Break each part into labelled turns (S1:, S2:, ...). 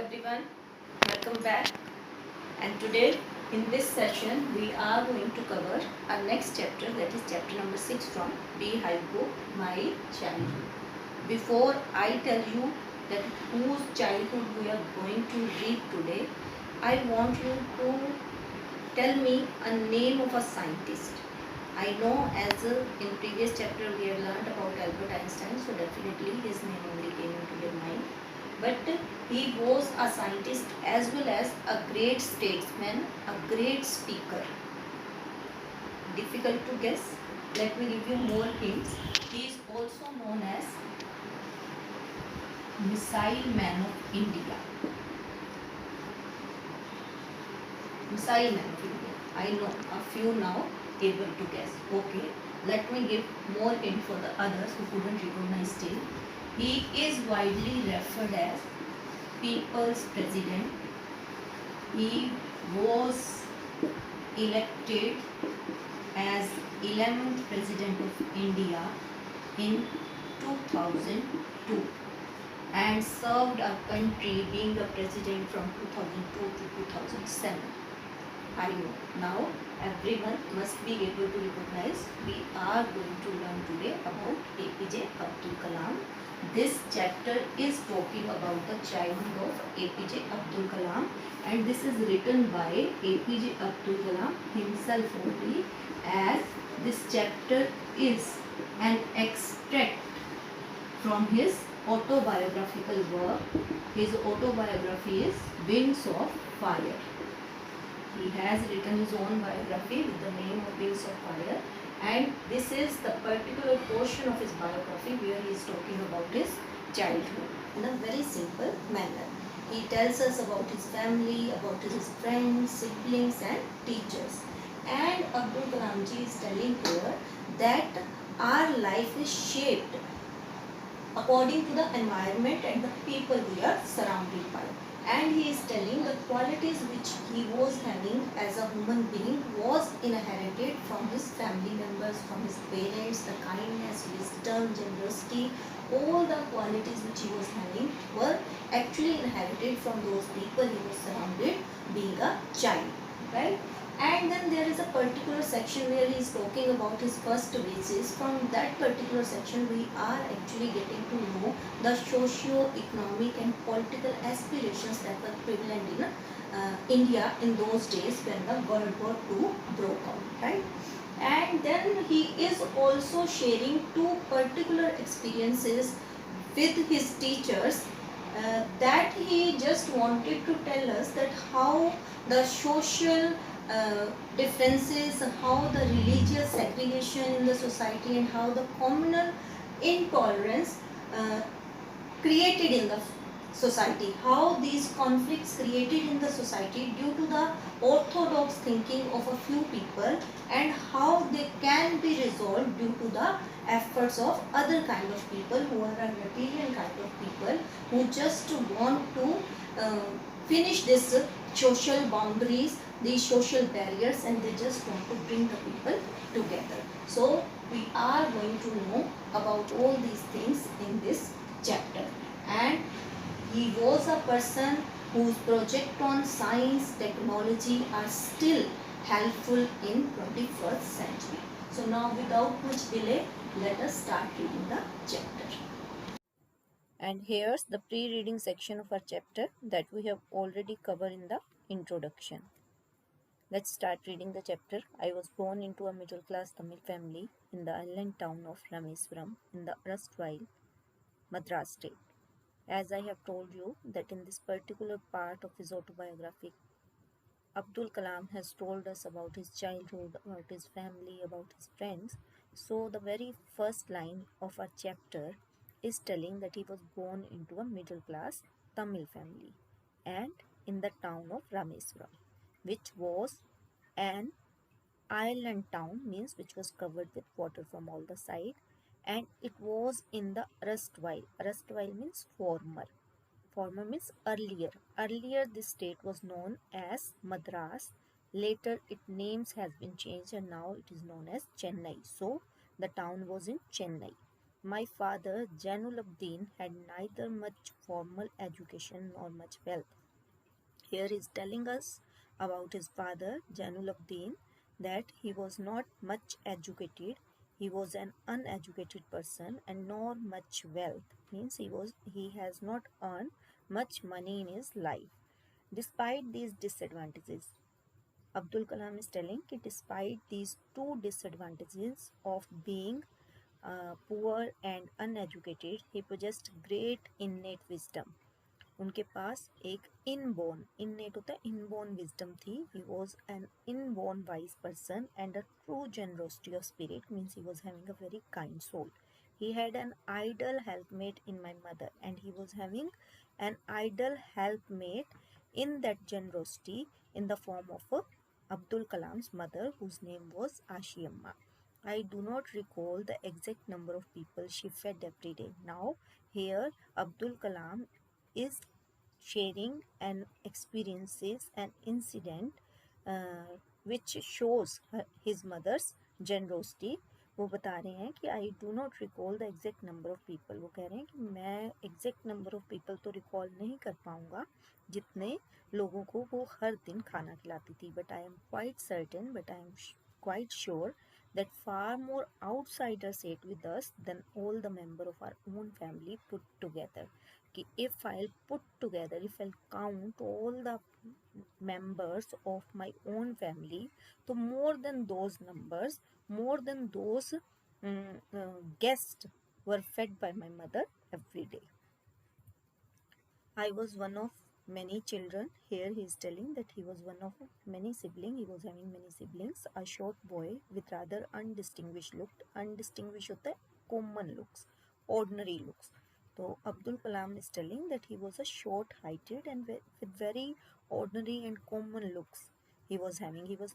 S1: everyone, welcome back. And today in this session we are going to cover our next chapter, that is chapter number 6 from Beehive book, My Childhood. Before I tell you that whose childhood we are going to read today, I want you to tell me a name of a scientist. I know as in previous chapter we have learned about Albert Einstein, so definitely his name only came into your mind. But he was a scientist as well as a great statesman, a great speaker. Difficult to guess. Let me give you more hints. He is also known as Missile Man of India. Missile Man of India. I know a few now able to guess. Okay. Let me give more hint for the others who couldn't recognize still. He is widely referred as People's President. He was elected as 11th President of India in 2002 and served our country being the president from 2002 to 2007. I know now everyone must be able to recognize we are going to learn today about APJ Abdul Kalam. This chapter is talking about the childhood of APJ Abdul Kalam, and this is written by APJ Abdul Kalam himself only, as this chapter is an extract from his autobiographical work. His autobiography is Wings of Fire. He has written his own biography with the name of Wings of Fire, and this is the particular portion of his biography where he is talking about his childhood in a very simple manner. He tells us about his family, about his friends, siblings and teachers. And Abdul Kalam ji is telling here that our life is shaped according to the environment and the people we are surrounded by. And he is telling the qualities which he was having as a human being was inherited from his family members, from his parents, the kindness, wisdom, generosity, all the qualities which he was having were actually inherited from those people he was surrounded being a child, right? And then there is a particular section where he is talking about his first wishes. From that particular section we are actually getting to know the socio-economic and political aspirations that were prevalent in India in those days when the World War II broke out, right? And then he is also sharing two particular experiences with his teachers that he just wanted to tell us that how the social differences, how the religious segregation in the society and how the communal intolerance created in the society, how these conflicts created in the society due to the orthodox thinking of a few people, and how they can be resolved due to the efforts of other kind of people who are a material kind of people who just want to finish this social boundaries, these social barriers, and they just want to bring the people together. So we are going to know about all these things in this chapter. And he was a person whose project on science, technology are still helpful in 21st century. So now without much delay, let us start reading the chapter. And here's the pre-reading section of our chapter that we have already covered in the introduction. Let's start reading the chapter. I was born into a middle-class Tamil family in the island town of Rameswaram in the erstwhile Madras state. As I have told you that in this particular part of his autobiography, Abdul Kalam has told us about his childhood, about his family, about his friends. So the very first line of our chapter is telling that he was born into a middle class Tamil family and in the town of Rameswaram, which was an island town, means which was covered with water from all the side, and it was in the erstwhile means former means earlier. Earlier this state was known as Madras. Later its names has been changed and now it is known as Chennai. So the town was in Chennai.
S2: My father, Jainuluddin, had neither much formal education nor much wealth. Here he is telling us about his father, Jainuluddin, that he was not much educated. He was an uneducated person and nor much wealth. Means he has not earned much money in his life. Despite these disadvantages, Abdul Kalam is telling that despite these two disadvantages of being poor and uneducated, he possessed great innate wisdom. उनके पास एक inborn innate होता है inborn wisdom थी. He was an inborn wise person and a true generosity of spirit, means he was having a very kind soul. He had an idle helpmate in my mother, and he was having an idle helpmate in that generosity in the form of Abdul Kalam's mother, whose name was Ashiyamma. I do not recall the exact number of people she fed every day. Now, here Abdul Kalam is sharing an experiences an incident which shows his mother's generosity. वो बता रहे हैं कि I do not recall the exact number of people. वो कह रहे हैं कि मैं एग्जैक्ट नंबर ऑफ पीपल तो रिकॉल नहीं कर पाऊंगा जितने लोगों को वो हर दिन खाना खिलाती थी. But I am quite certain, but I am quite sure that far more outsiders ate with us than all the member of our own family put together. कि if I'll put together, if I'll count all the members of my own family, so more than those numbers, more than those guests were fed by my mother every day. I was one of many children. Here he is telling that he was one of many siblings. He was having many siblings. A short boy with rather undistinguished look. Undistinguished होता है common looks, ordinary looks. So Abdul Kalam is telling that he was a short-heighted and with very ordinary and common looks. He was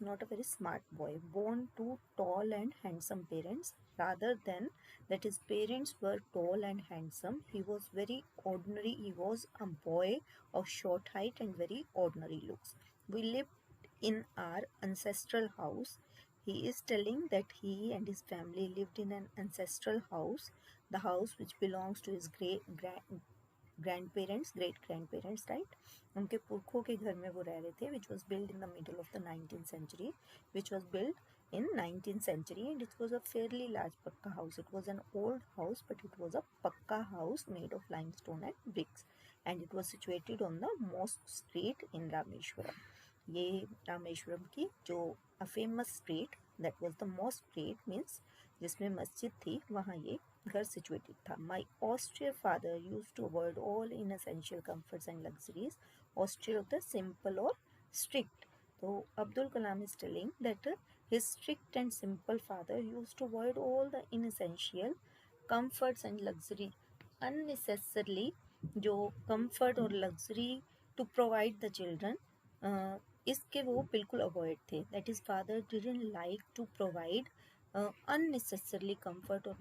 S2: not a very smart boy, born to tall and handsome parents. Rather than that his parents were tall and handsome, he was very ordinary. He was a boy of short height and very ordinary looks. We lived in our ancestral house. He is telling that he and his family lived in an ancestral house, the house which belongs to his grandparents, great grandparents, right? उनके पुरखों के घर में वो रह रहे थे, which was built in the middle of the 19th century, which was built in 19th century, and it was a fairly large pakka house. It was an old house, but it was a pakka house made of limestone and bricks, and it was situated on the Mosque Street in Rameshwaram. ये रामेश्वरम की जो a famous street, that was the Mosque Street, means जिसमें मस्जिद थी, वहाँ ये घर situated था. My austere father used to avoid all inessential comforts and luxuries. Austere होता है simple और strict. So Abdul Kalam is telling that his strict and simple father used to avoid all the inessential comforts and luxury. Unnecessarily जो comfort और luxury to provide the children, इसके वो बिल्कुल avoid थे. That is father didn't like to provide unnecessarily comfort or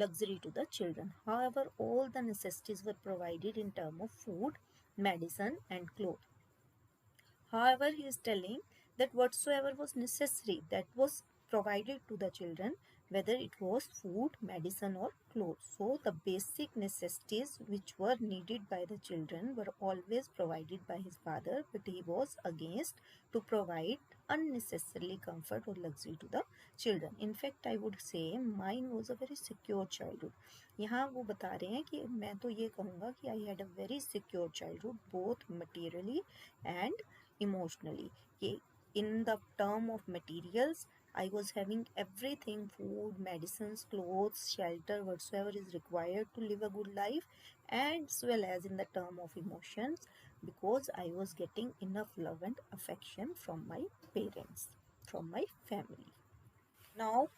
S2: luxury to the children. However, all the necessities were provided in terms of food, medicine, and clothes. However, he is telling that whatsoever was necessary, that was provided to the children, whether it was food, medicine, or clothes. So the basic necessities which were needed by the children were always provided by his father, but he was against to provide unnecessarily comfort or luxury to the children. In fact, I would say mine was a very secure childhood. यहाँ वो बता रहे हैं कि मैं तो ये कहूँगा कि I had a very secure childhood, both materially and emotionally. In the term of materials, I was having everything: food, medicines, clothes, shelter, whatsoever is required to live a good life, and as well as in the term of emotions, because I was getting enough love and affection from my parents, from my family. Now,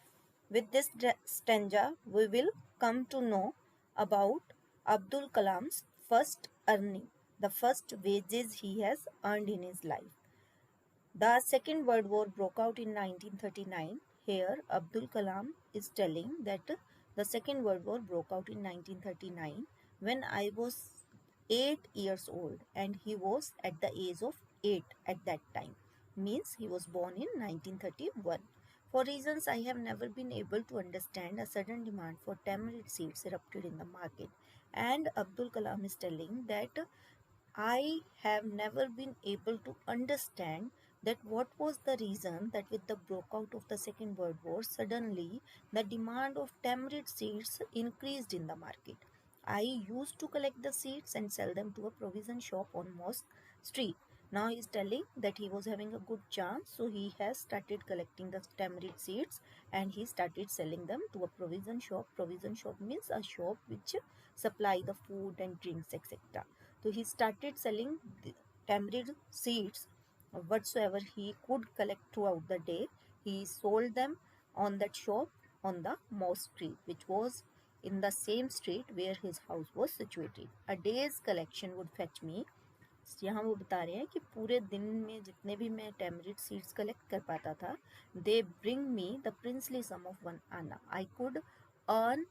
S2: with this stanza, we will come to know about Abdul Kalam's first earning, the first wages he has earned in his life. The Second World War broke out in 1939. Here, Abdul Kalam is telling that the Second World War broke out in 1939 when I was 8 years old, and he was at the age of 8 at that time. Means he was born in 1931. For reasons I have never been able to understand, a sudden demand for tamarind seeds erupted in the market. And Abdul Kalam is telling that I have never been able to understand that what was the reason that with the breakout of the Second World War, suddenly the demand of tamarind seeds increased in the market. I used to collect the seeds and sell them to a provision shop on Mosque Street. Now he is telling that he was having a good chance, so he has started collecting the tamarind seeds and he started selling them to a provision shop. Provision shop means a shop which supply the food and drinks, etc. So he started selling the tamarind seeds whatsoever he could collect throughout the day. He sold them on that shop on the Mosque Street, which was in the same street where his house was situated. A day's collection would fetch me. यहाँ वो बता रहे हैं कि पूरे दिन में जितने भी मैं tamarind seeds collect कर पाता था, they bring me the princely sum of 1 anna. I could earn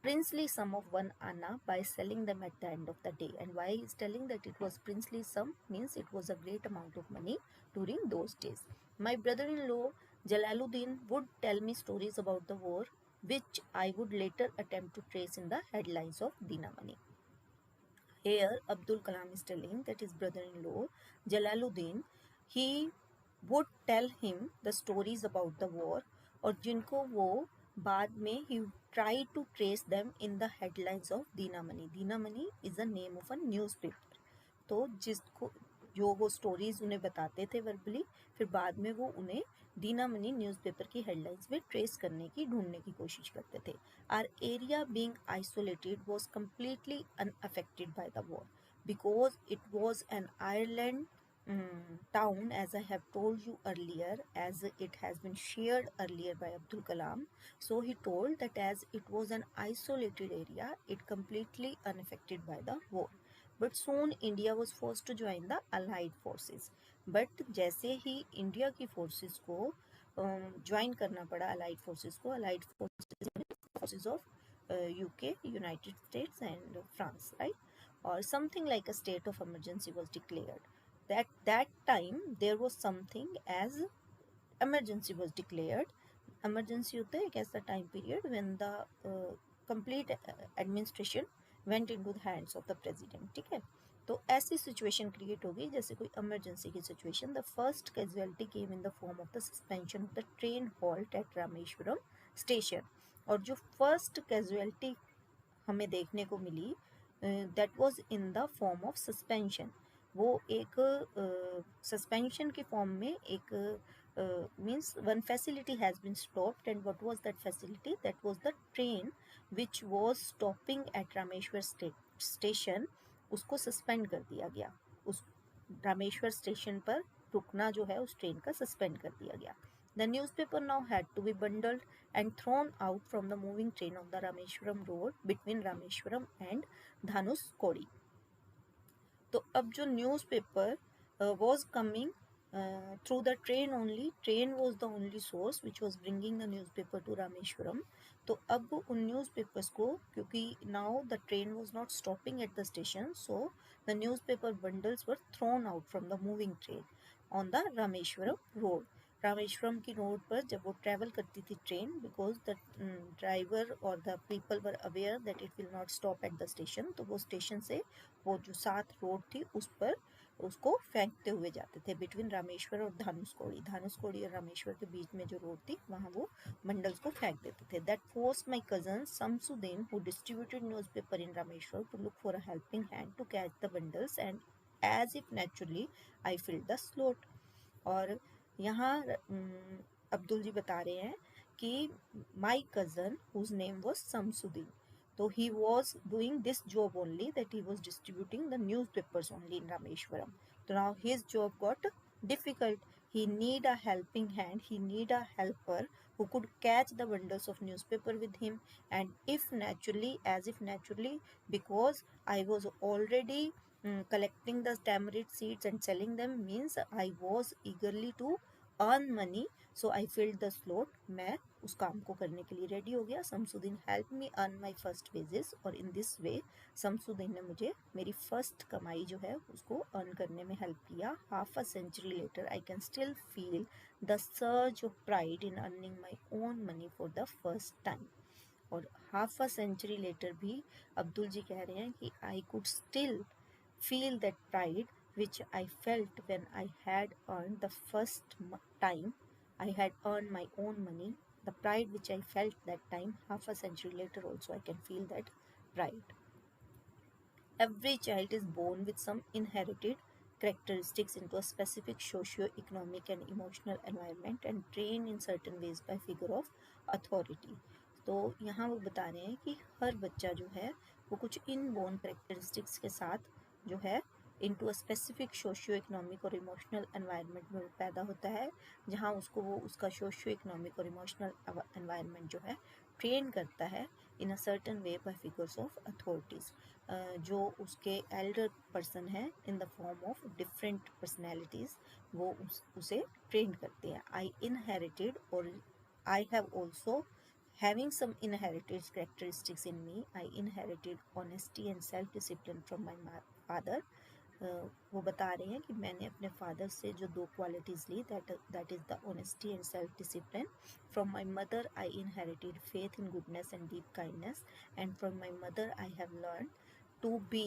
S2: princely sum of 1 anna by selling them at the end of the day. And why he is telling that it was princely sum means it was a great amount of money during those days. My brother-in-law Jalaluddin would tell me stories about the war, which I would later attempt to trace in the headlines of Dinamani. Here Abdul Kalam is telling that his brother-in-law Jalaluddin, he would tell him the stories about the war और जिनको वो बाद में he tried to trace them in the headlines of Dinamani. Dinamani is the name of a newspaper. तो जिसको जो वो stories उन्हें बताते थे वर्बली, फिर बाद में वो उन्हें दीनामनी न्यूज़पेपर की हेडलाइंस में ट्रेस करने की ढूंढने की कोशिश करते थे. Our area being isolated was completely unaffected by the war because it was an Ireland town, as I have told you earlier, as it has been shared earlier by Abdul Kalam. So he told that as it was an isolated area, it completely unaffected by the war. But soon India was forced to join the Allied forces. But जैसे ही India की forces को join करना पड़ा allied forces को, allied forces of UK, United states and France, right, or something like a state of emergency was declared. That time there was something as emergency was declared. Emergency होता है एक ऐसा time period when the complete administration went into the hands of the president. ठीक है, तो ऐसी situation create हो गई जैसे कोई इमरजेंसी की situation. The first casualty came in the form of the suspension of the train halt at Rameswaram station. और जो फर्स्ट कैजुअलिटी हमें देखने को मिली that was in the form of suspension. वो एक सस्पेंशन के फॉर्म में एक means one facility has been stopped. And what was that facility? That was the train which was stopping at Rameshwar station. उसको सस्पेंड कर दिया गया. उस रामेश्वर स्टेशन पर रुकना जो है उस ट्रेन का सस्पेंड कर दिया गया. The newspaper now had to be bundled and thrown out from the moving train of the Rameshwaram road between Rameshwaram and Dhanuskodi. तो अब जो newspaper was coming through the train only, train was the only source which was bringing the newspaper to Rameshwaram. तो अब उन newspapers को, क्योंकि now the train was not stopping at the station, so the newspaper bundles were thrown out from the moving train on the Rameshwaram road. Rameswaram की road पर जब वो travel करती थी ट्रेन, बिकॉज द ड्राइवर और the people were aware that it will not stop at the station, तो वो station से वो जो साथ रोड थी उस पर उसको फेंकते हुए जाते थे बिटवीन रामेश्वर और धानुषकोडी. धानुषकोडी और रामेश्वर के बीच में जो रोड थी वहाँ वो बंडल्स को फेंक देते थे. That force my cousin Shamsuddin who distributed newspaper in Rameswar to look for a helping hand to catch the bundles and as if naturally I filled the slot. और यहाँ अब्दुल जी बता रहे हैं कि my cousin whose name was Shamsuddin, तो he was doing this job only, that he was distributing the newspapers only in Rameswaram. तो now his job got difficult. He need a helping hand, he need a helper who could catch the bundles of newspaper with him. And if naturally, as if naturally, because I was already collecting the tamarind seeds and selling them, means I was eagerly to earn money, so I filled the slot, मैं उस काम को करने के लिए ready हो गया. Shamsuddin help me earn my first wages, और इन दिस वे शमसुद्दीन ने मुझे मेरी फर्स्ट कमाई जो है उसको अर्न करने में हेल्प किया. Half a century later I can still feel the surge of pride in earning my own money for the first time. और हाफ अ सेंचुरी लेटर भी अब्दुल जी कह रहे हैं कि I could still feel that pride which I felt when I had earned the first time I had earned my own money. The pride which I felt that time, half a century later also I can feel that pride. Every child is born with some inherited characteristics into a specific socio-economic and emotional environment and trained in certain ways by figure of authority. तो यहाँ वो बता रहे हैं कि हर बच्चा जो है वो कुछ इनबोर्न करेक्टरिस्टिक्स के साथ जो है into a specific socio economic और इमोशनल एनवायरनमेंट में पैदा होता है, जहाँ उसको वो उसका सोशियो इकोनॉमिक और इमोशनल एनवायरनमेंट जो है ट्रेन करता है in a certain way by figures of authorities, जो उसके एल्डर पर्सन है in the form of different personalities, वो उसे ट्रेन करते हैं. आई इनहेरिटेड और I have also having some inherited characteristics in me. I inherited honesty and self-discipline from my father. वो बता रहे हैं कि मैंने अपने फादर से जो दो क्वालिटीज़ ली, that is the honesty and self-discipline. From my mother I inherited faith in goodness and deep kindness, and from my mother I have learned to be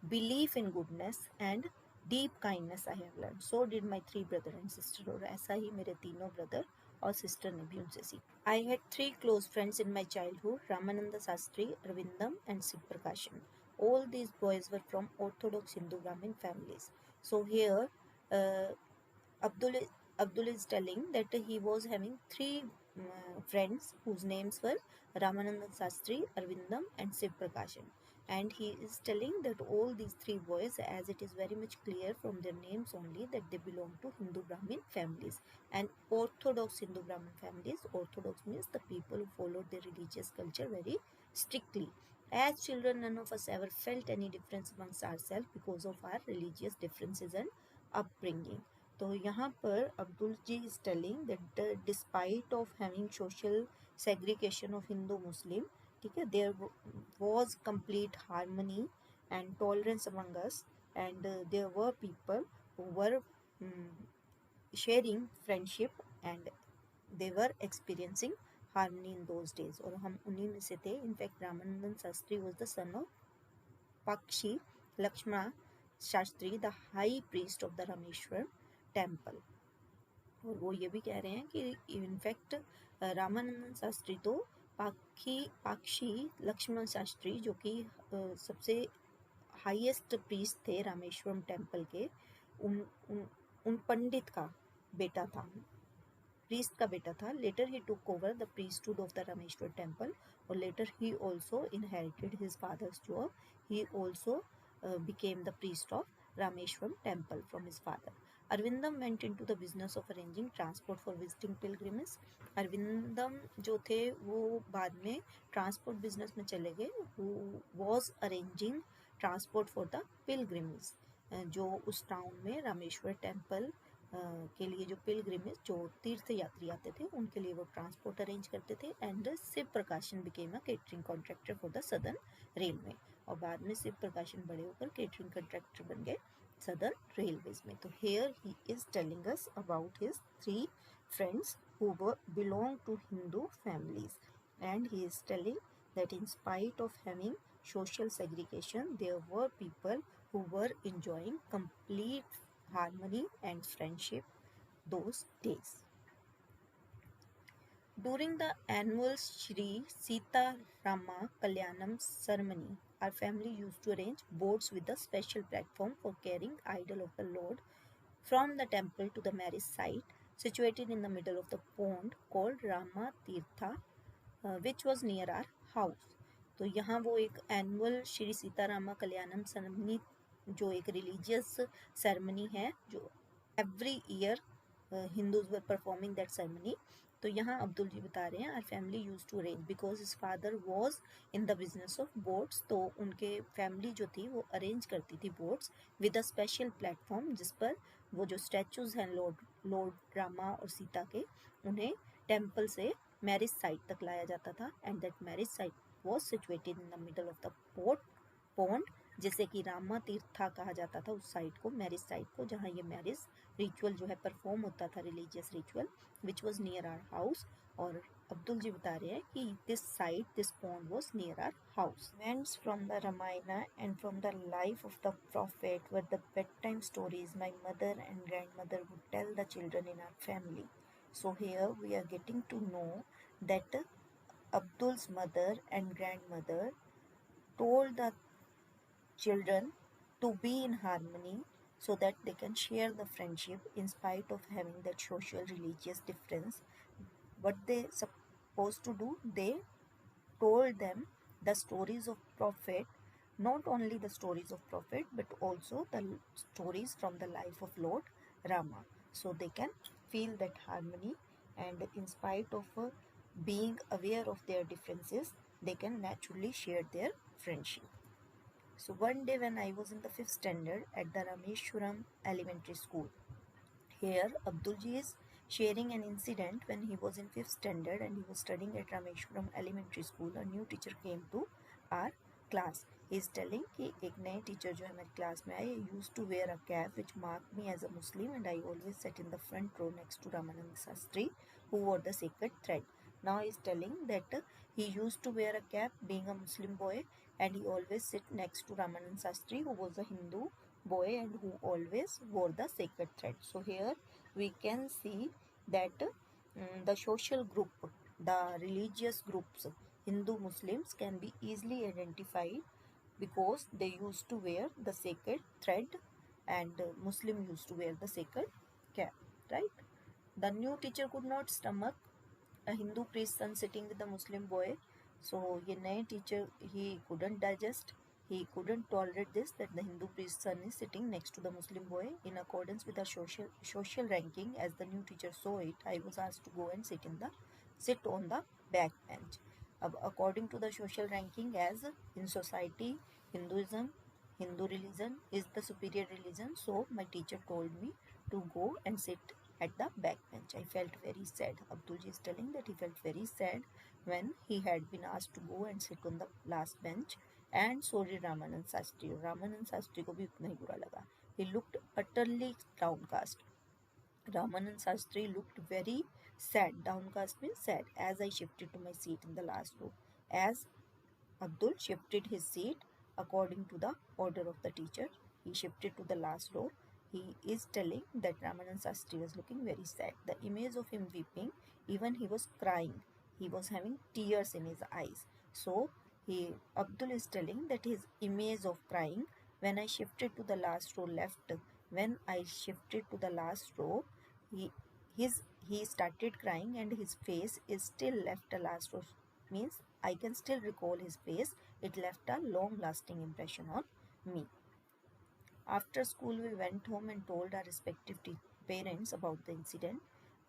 S2: belief in goodness and deep kindness I have learned. So did my three brother and sister. और ऐसा ही मेरे तीनों brother और sister ने भी उनसे सीखा. I had 3 close friends in my childhood, Ramanand Shastri, Aravindam and Shiva Prakashan. All these boys were from Orthodox Hindu Brahmin families. So here Abdul is telling that he was having 3 friends whose names were Ramananda Shastri, Arvindam and Shiv Prakashan. And he is telling that all these 3 boys, as it is very much clear from their names only, that they belong to Hindu Brahmin families. And Orthodox Hindu Brahmin families, Orthodox means the people who followed their religious culture very strictly. As children, none of us ever felt any difference amongst ourselves because of our religious differences and upbringing. तो यहाँ पर Abdul ji is telling that despite of having social segregation of Hindu Muslim, ठीक है, there was complete harmony and tolerance among us, and there were people who were sharing friendship and they were experiencing harmony in those days. और हम उन्हीं में से थे. In fact Ramanandan Shastri was the son of Pakshi Lakshmana Shastri, the high priest of the Rameshwar temple. और वो ये भी कह रहे हैं कि इनफैक्ट रामानंदन शास्त्री तो पाक्षी लक्ष्मण शास्त्री, जो कि सबसे हाईएस्ट प्रीस्ट थे रामेश्वरम टेम्पल के, उन पंडित का बेटा था, प्रीस्ट का बेटा था. Later he took over the priesthood of the Rameswar temple, और later he also inherited his father's job. He also became the priest of Rameshwaram temple from his father. Arvindam went into the business of arranging transport for visiting pilgrims. Arvindam जो थे वो बाद में transport business में चले गए. who was arranging transport for the pilgrims, जो उस टाउन में रामेश्वर टेम्पल के लिए जो पिलग्रिमेज, जो तीर्थ यात्री आते थे, उनके लिए वो ट्रांसपोर्ट अरेंज करते थे. एंड शिव प्रकाशन became a catering contractor for the southern railway, और बाद में शिव प्रकाशन बड़े होकर केटरिंग कॉन्ट्रैक्टर बन गए सदर्न रेलवेज में. तो here he is telling us about his 3 friends who belong to Hindu families, and he is telling that in spite of having social segregation, there were people who were enjoying complete harmony and friendship those days. During the annual Shri Sita Rama Kalyanam ceremony, our family used to arrange boats with a special platform for carrying idol of the Lord from the temple to the marriage site, situated in the middle of the pond called Rama Tirtha, which was near our house. तो यहाँ वो एक annual Shri Sitarama Kalyanam ceremony, जो एक religious ceremony है, जो every year Hindus were performing that ceremony. तो यहाँ अब्दुल जी बता रहे हैं our family used to arrange because his father was in the business of boats. तो उनके फैमिली जो थी वो अरेंज करती थी boats with a special platform, जिस पर वो जो स्टैचूज हैं लॉर्ड लॉर्ड रामा और सीता के उन्हें टेम्पल से मैरिज साइट तक लाया जाता था, and that marriage site was situated in the middle of the pond, जिसे कि रामा तीर्था कहा जाता था उस साइट को, मैरिज साइट को, जहाँ ये मैरिज रिचुअल जो है परफॉर्म होता था, religious ritual, which was near our house. और अब्दुल जी बता रहे हैं कि this pond was near our house. Events from the Ramayana and from the life of the prophet were the bedtime stories my mother and grandmother would tell the children in our family. So here we are getting to know that Abdul's mother and grandmother told the children to be in harmony so that they can share the friendship in spite of having that social religious difference. What they supposed to do, they told them the stories of prophet, not only the stories of prophet but also the stories from the life of Lord Rama, so they can feel that harmony, and in spite of being aware of their differences, they can naturally share their friendship. So one day when I was in the 5th standard at the Rameshwaram Elementary School, here Abdulji is sharing an incident when he was in 5th standard and he was studying at Rameshwaram Elementary School. A new teacher came to our class. He is telling कि एक नए teacher जो है हमारी class में आए, used to wear a cap which marked me as a Muslim and I always sat in the front row next to Ramanand Sastri who wore the sacred thread. Now he is telling that he used to wear a cap being a Muslim boy and he always sit next to Ramanand Sastri who was a Hindu boy and who always wore the sacred thread. So here we can see that the social group, the religious groups, Hindu Muslims can be easily identified because they used to wear the sacred thread and Muslim used to wear the sacred cap, right? The new teacher could not stomach a Hindu priest son sitting with a Muslim boy. So ये नए teacher, he couldn't digest, he couldn't tolerate this, that the Hindu priest son is sitting next to the Muslim boy. In accordance with the social ranking, as the new teacher saw it, I was asked to go and sit on the back bench. According to the social ranking, as in society, Hindu religion is the superior religion, so my teacher told me to go and sit at the back bench. I felt very sad. Abdulji is telling that he felt very sad when he had been asked to go and sit on the last bench, and so did Ramanand Sastri. Ramanand Sastri को भी उतना ही बुरा लगा. He looked utterly downcast. Ramanand Sastri looked very sad. Downcast means sad. As I shifted to my seat in the last row. As Abdul shifted his seat according to the order of the teacher, he shifted to the last row. He is telling that Ramanand Sastri was looking very sad. The image of him weeping, even he was crying. He was having tears in his eyes. So Abdul is telling that his image of crying, when I shifted to the last row left, when I shifted to the last row, he started crying and his face is still left the last row, means I can still recall his face. It left a long lasting impression on me. After school we went home and told our respective parents about the incident.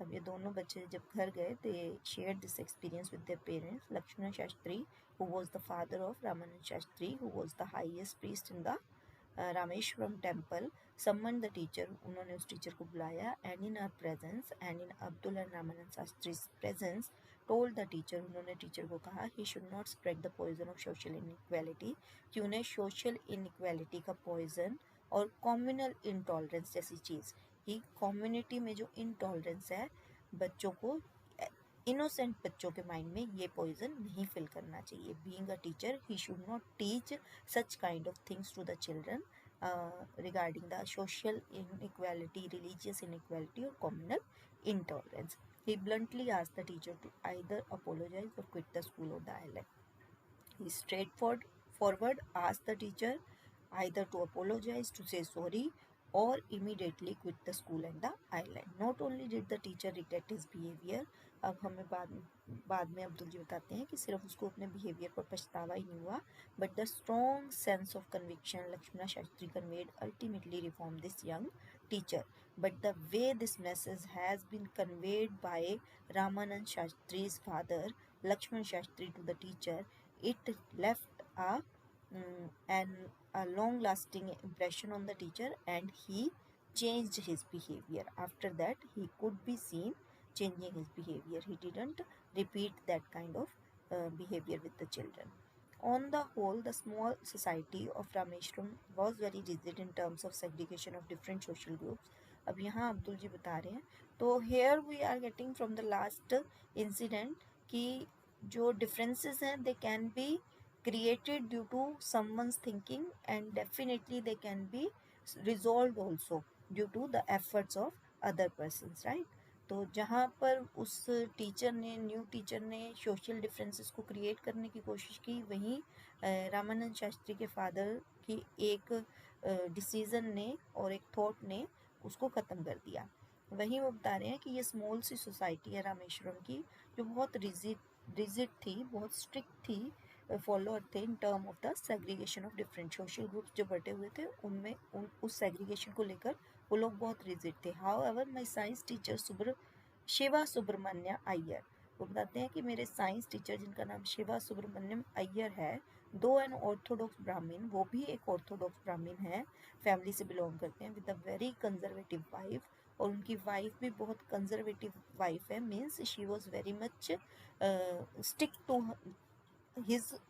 S2: अब ये दोनों बच्चे जब घर गए, they shared this experience with their parents. Lakshmana Shastri, who was the father of Ramanand Shastri, who was the highest priest in the Rameshwaram temple, summoned the teacher. उन्होंने उस teacher को बुलाया and in our presence and in Abdul and Ramanand Shastri's presence told the teacher, उन्होंने teacher को कहा he should not spread the poison of social inequality, कि उन्हें social inequality का poison और communal intolerance जैसी चीज़, कि community में जो intolerance है बच्चों को, इनोसेंट बच्चों के माइंड में ये पॉइजन नहीं फिल करना चाहिए. Being a teacher he should not teach such kind of things to the children regarding the social inequality, religious inequality or communal intolerance. He bluntly asked the teacher to either apologize or quit the school or the island. He straightforward asked the teacher either to apologize, to say sorry, or immediately quit the school and the island. Not only did the teacher regret his behavior, अब हमें बाद में अब्दुल जी बताते हैं कि सिर्फ उसको अपने बिहेवियर पर पछतावा ही नहीं हुआ, but the strong sense of conviction Lakshmana Shastri conveyed ultimately reformed this young teacher. But the way this message has been conveyed by Ramanand Shastri's father, Lakshmana Shastri, to the teacher, it left a long lasting impression on the teacher, and he changed his behavior. After that, he could be seen changing his behavior. He didn't repeat that kind of behavior with the children. On the whole, the small society of Rameshwaram was very rigid in terms of segregation of different social groups. अब यहाँ अब्दुल जी बता रहे हैं, तो here we are getting from the last incident कि जो differences हैं they can be created due to someone's thinking, and definitely they can be resolved also due to the efforts of other persons, right. तो जहाँ पर उस teacher ने, new teacher ने social differences को क्रिएट करने की कोशिश की, वहीं रामानंद शास्त्री के फादर की एक डिसीज़न ने और एक थॉट ने उसको ख़त्म कर दिया. वहीं वो बता रहे हैं कि ये स्मॉल सी सोसाइटी है रामेश्वरम की, जो बहुत रिजिड थी, बहुत स्ट्रिक्ट थी, फॉलोअर थे in term of the segregation of different social groups जो बटे हुए थे, उनमें उस सेग्रीगेशन को लेकर वो लोग बहुत रिजिड थे. However my science teacher Shiva Subramania Iyer, वो बताते हैं कि मेरे साइंस टीचर जिनका नाम शिवा सुब्रमण्यम अय्यर है, दो एन ऑर्थोडॉक्स ब्राह्मीण, वो भी एक ऑर्थोडॉक्स ब्राह्मीण है, फैमिली से बिलोंग करते हैं, with a very conservative wife, और उनकी वाइफ भी बहुत कंजर्वेटिव वाइफ है, means she was very much stick to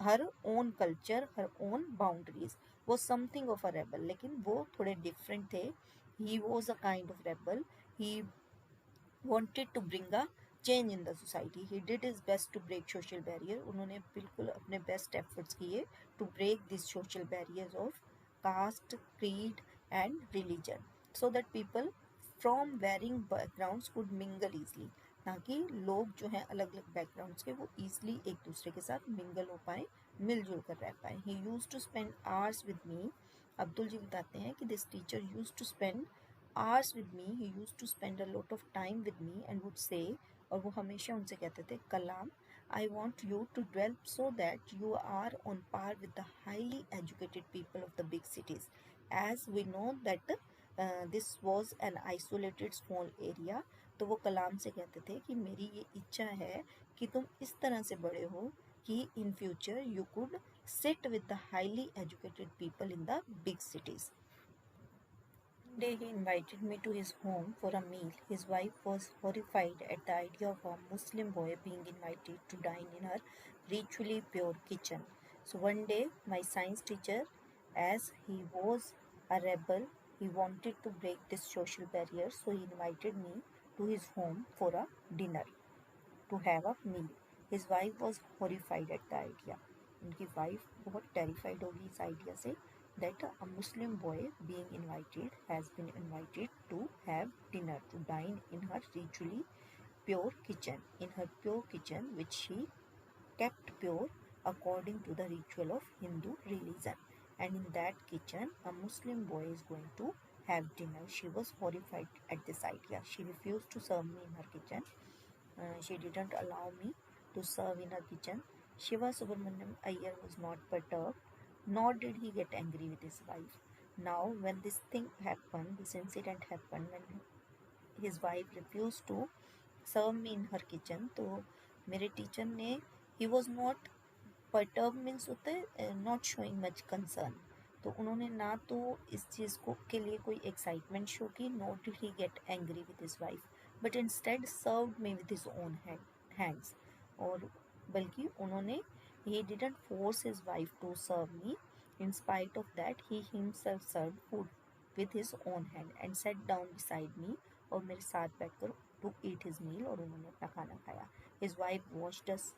S2: her own culture, her own boundaries. वो समथिंग ऑफ अ रेबल, लेकिन वो थोड़े डिफरेंट थे. He was a kind of rebel. He wanted to bring a change in the society. He did his best to break social barrier. उन्होंने बिल्कुल अपने best efforts किए to break these social barriers of caste, creed and religion, so that people from varying backgrounds could mingle easily. ताकि लोग जो हैं अलग अलग बैकग्राउंड्स के, वो ईजिली एक दूसरे के साथ मिंगल हो पाए, मिलजुल कर रह पाए. He use to spend hours with me. Abdul ji बताते हैं कि this teacher use to spend hours with me. He used to spend a lot of time with me and would say, और वो हमेशा उनसे कहते थे, कलाम, I want you to develop so that you are on par with the highly educated people of the big cities, as we know that this was an isolated small area. तो वो कलाम से कहते थे कि मेरी ये इच्छा है कि तुम इस तरह से बड़े हो कि in future you could sit with the highly educated people in the big cities. One day he invited me to his home for a meal. His wife was horrified at the idea of a Muslim boy being invited to dine in her ritually pure kitchen. So one day my science teacher, as he was a rebel, he wanted to break this social barrier, so he invited me to his home for a dinner, to have a meal. His wife was horrified at the idea. उनकी wife बहुत terrified होगी इस idea से, that a Muslim boy being invited has been invited to have dinner, to dine in her ritually pure kitchen, in her pure kitchen which she kept pure according to the ritual of Hindu religion. And in that kitchen a Muslim boy is going to have dinner. She was horrified at this idea. She refused to serve me in her kitchen. She didn't allow me to serve in her kitchen. Shiva Subramaniam Iyer was not perturbed, nor did he get angry with his wife. Now, when this thing happened, this incident happened, when his wife refused to serve me in her kitchen, तो मेरे teacher ने, he was not perturbed means होता है not showing much concern, तो उन्होंने ना तो इस चीज़ को के लिए कोई एक्साइटमेंट शो की, nor did he get angry with his wife, but instead served me with his own hands. और बल्कि उन्होंने, he didn't force his wife to serve me. In spite of that, he himself served food with his own hand and sat down beside me, और मेरे साथ बैठकर to eat his meal, और उन्होंने अपना खाना खाया. His wife watched us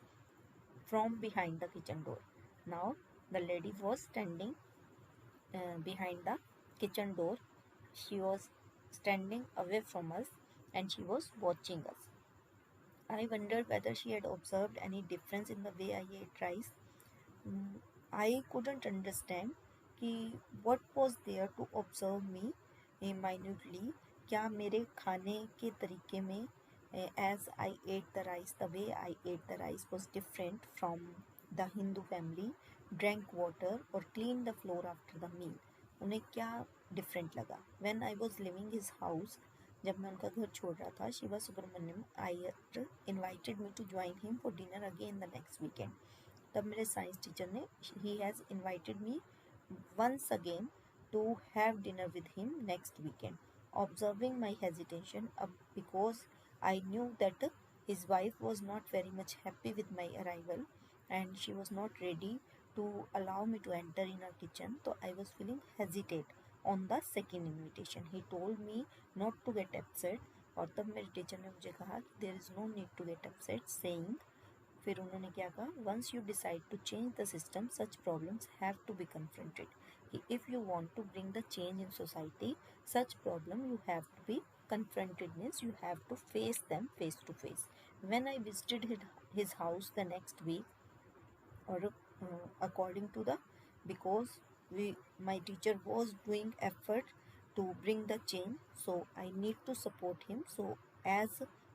S2: from behind the kitchen door. Now the lady was standing behind the kitchen door. She was standing away from us and she was watching us. I wondered whether she had observed any difference in the way I ate rice. I couldn't understand कि what was there to observe me minutely. क्या मेरे खाने के तरीके में as I ate the rice, the way I ate the rice was different from the Hindu family, drank water or cleaned the floor after the meal. उन्हें क्या different लगा. When I was leaving his house, जब मैं उनका घर छोड़ रहा था, Shiva Subramaniam Iyer invited me to join him for dinner again the next weekend. तब मेरे साइंस टीचर ने, he has invited me once again to have dinner with him next weekend. observing my hesitation because I knew that his wife was not very much happy with my arrival and she was not ready to allow me to enter in her kitchen. So I was feeling hesitate on the second invitation. He told me not to get upset और तब मेरे teacher ने मुझे कहा कि there is no need to get upset, saying फिर उन्होंने क्या कहा, once you decide to change the system, such problems have to be confronted. कि if you want to bring the change in society, such problem you have to be confronted, means you have to face them face to face. When I visited his house the next week, or according to the, because my teacher was doing effort to bring the change, so I need to support him. So as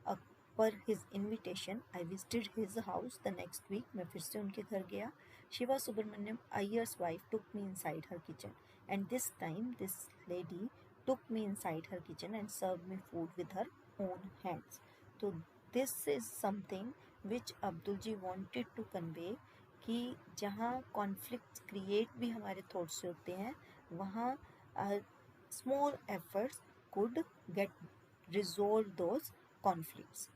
S2: a per his invitation, I visited his house the next week. मैं फिर से उनके घर गया. Shiva Subramaniam Iyer's wife took me inside her kitchen, and this time this lady took me inside her kitchen and served me food with her own hands. So this is something which Abdul ji wanted to convey कि जहाँ conflict create भी हमारे thoughts से होते हैं, वहाँ small efforts could get resolve those conflicts.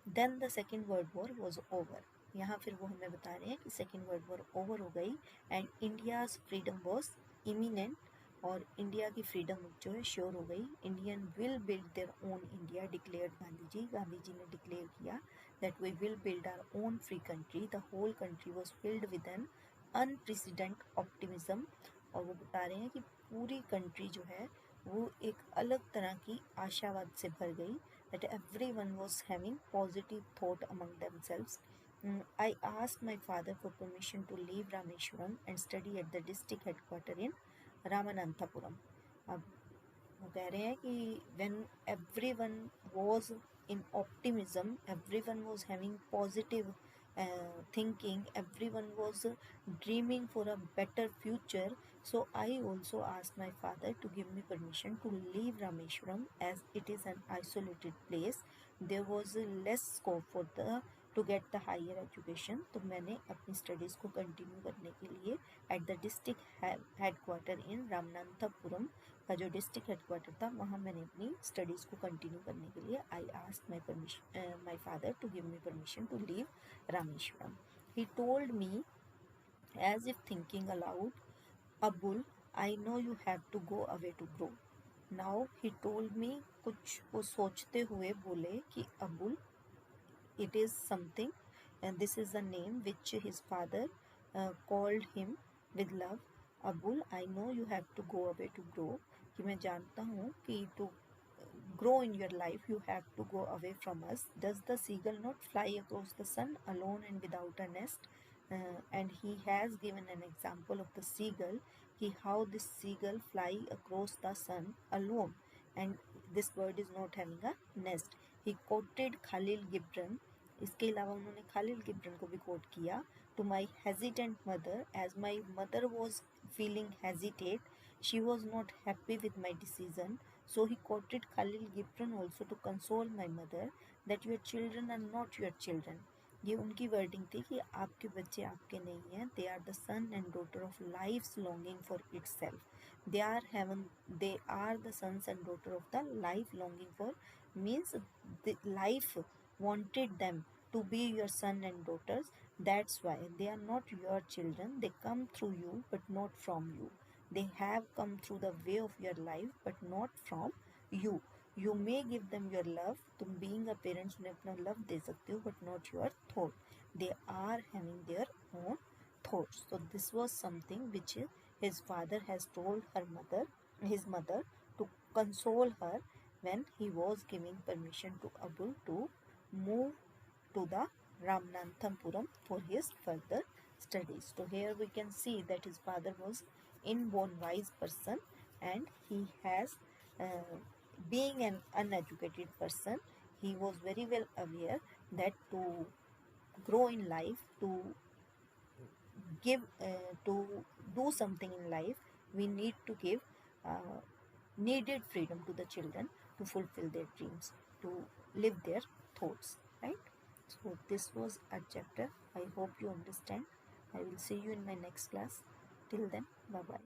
S2: Then the second world war was over. यहाँ फिर वो हमें बता रहे हैं कि सेकेंड वर्ल्ड वॉर ओवर हो गई and India's freedom was imminent, और इंडिया की फ्रीडम जो है श्योर हो गई. Indian will build their own India declared Gandhi ji ने डिक्लेयर किया that we will build our own free country. The whole country was filled with an unprecedented optimism. और वो बता रहे हैं कि पूरी कंट्री जो है वो एक अलग तरह की आशावाद से भर गई. that everyone was having positive thought among themselves. I asked my father for permission to leave Rameshwaram and study at the district headquarters in Ramananthapuram. अब वो कह रहे हैं कि when everyone was in optimism, everyone was having positive thinking, everyone was dreaming for a better future. So I also asked my father to give me permission to leave Rameshwaram as it is an isolated place. There was less scope for the to get the higher education. तो मैंने अपनी studies को continue करने के लिए at the district headquarter in Ramanathapuram का जो district headquarter था वहाँ मैंने अपनी स्टडीज़ को कंटिन्यू करने के लिए I asked my father to give me permission to leave Rameswaram. He told me as if thinking aloud, Abul I know you have to go away to grow. Now he told me, कुछ वो सोचते हुए बोले कि Abul, it is something, and this is the name which his father called him with love. Abul, I know you have to go away to grow. कि मैं जानता हूँ कि to grow in your life you have to go away from us. Does the seagull not fly across the sun alone and without a nest? And he has given an example of the seagull, कि how this seagull fly across the sun alone and this bird is not having a nest. He quoted Khalil Gibran. इसके अलावा उन्होंने खालिल गिब्रन को भी quote किया. To my hesitant mother, as my mother was feeling hesitate, she was not happy with my decision. So he quoted Khalil Gibran also to console my mother that your children are not your children. ये उनकी wording थी कि आपके बच्चे आपके नहीं हैं. They are the son and daughter of life's longing for itself. They are the sons and daughter of the life longing for, means life wanted them to be your son and daughters. That's why they are not your children. They come through you but not from you. They have come through the way of your life but not from you. You may give them your love. तुम being a parents उन्हें अपना love दे सकते हो but not your thought. They are having their own thoughts. So this was something which his father has told his mother to console her when he was giving permission to Abul to move to the Ramananthapuram for his further studies. So here we can see that his father was inborn wise person and he has being an uneducated person, he was very well aware that to grow in life, to give to do something in life, we need to give needed freedom to the children to fulfill their dreams, to live their thoughts, right? So this was a chapter. I hope you understand. I will see you in my next class. Till then, bye bye.